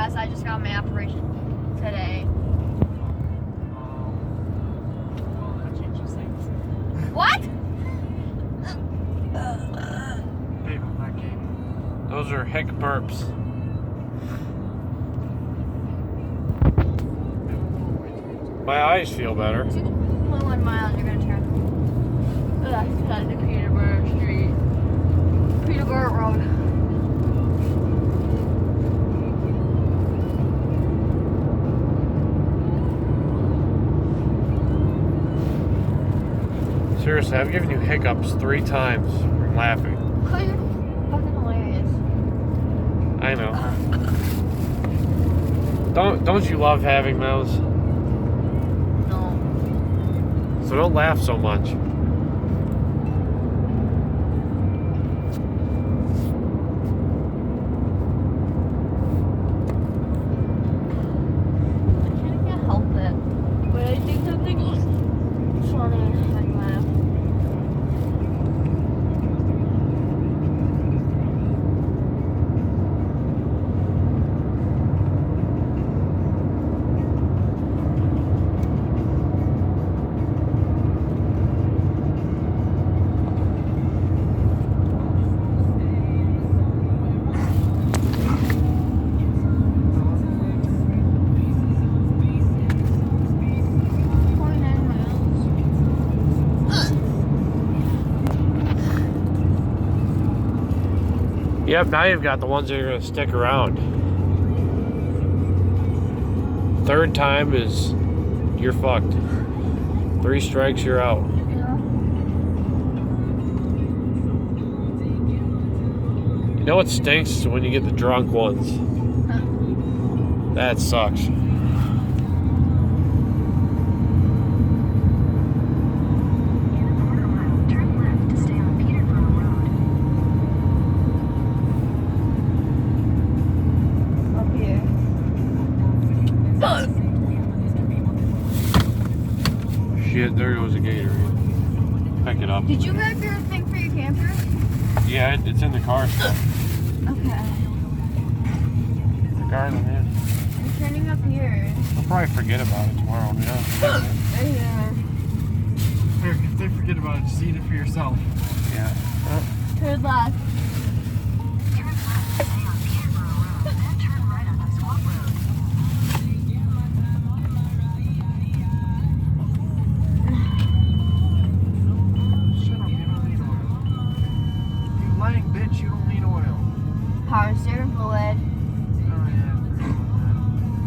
class. I just got my operation today. Well, that changes things. What? Babe, I'm not game. Those are hick burps. My eyes feel better. 2.1 miles, you're gonna turn. That's the Peterborough Street. Peterborough Road. Seriously, I've given you hiccups 3 times from laughing. Cause you're fucking hilarious. I know. Don't you love having those? No. So don't laugh so much. I can't help it. But I think something funny. I laugh. Yep, now you've got the ones that are going to stick around. 3rd time is you're fucked. 3 strikes, you're out. You know what stinks is when you get the drunk ones. That sucks. Up here. Shit, there goes a Gatorade. Pick it up. Did you grab your thing for your camper? Yeah, it's in the car still. Okay. The car's in here. I'm turning up here. I'll probably forget about it tomorrow. Yeah. Yeah. Here, if they forget about it, just eat it for yourself. Yeah. Turn left. Shut up, you don't need oil. You lying bitch, you don't need oil. Power steering fluid. Oh yeah, I forgot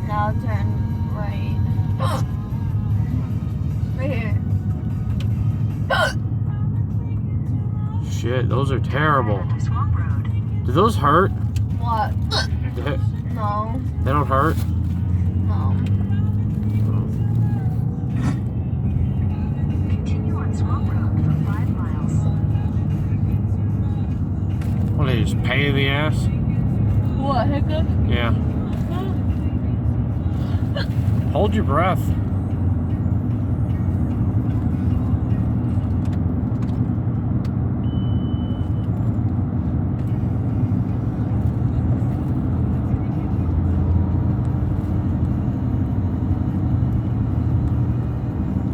Now turn right. Right here. Shit, those are terrible. Do those hurt? What? They No. they don't hurt? No. Continue on Swamp Road for 5 miles. What are they, just pain in the ass? What? Hiccup? Yeah. Hold your breath.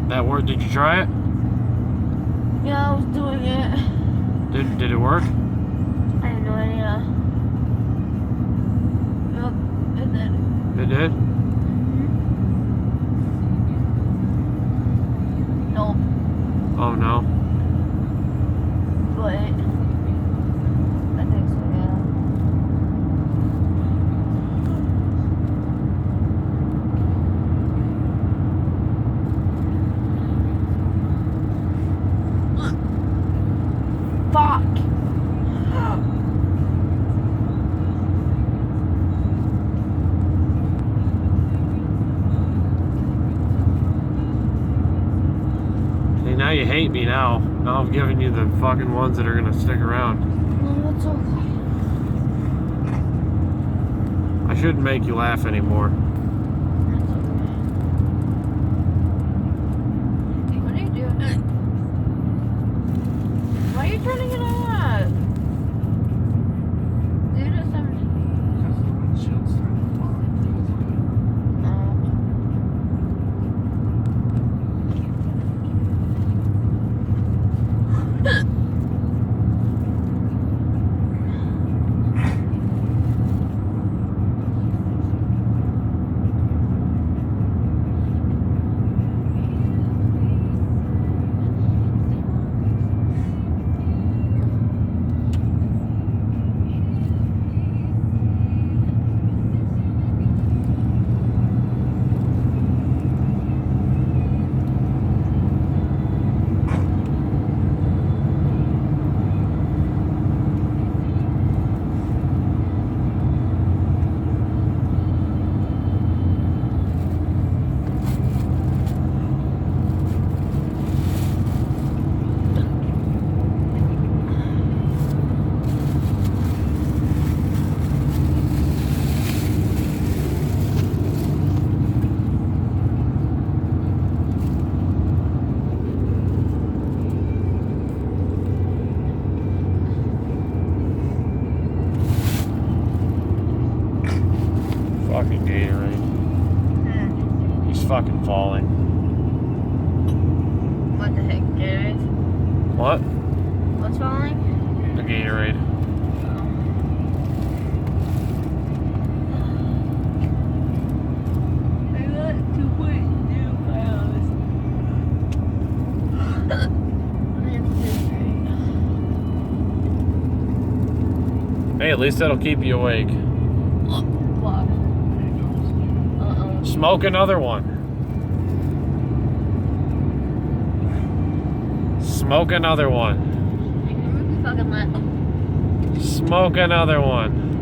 That worked? Did you try it? Yeah, I was doing it. Did it work? I have no idea. Yep, it did. It did? Nope. Oh no. But I think so, yeah. Fuck! See, now you hate me now. Now I've given you the fucking ones that are gonna stick around. No, it's okay. I shouldn't make you laugh anymore. It's okay. What are you doing? Why are you turning it on? Dude, it's Because the windshield's starting to fog. Fucking Gatorade. He's fucking falling. What the heck, Gatorade? What? What's falling? The Gatorade. I got 2.2 pounds. Hey, at least that'll keep you awake. What? Uh-oh. Smoke another one. Smoke another one. Fucking lit. Smoke another one.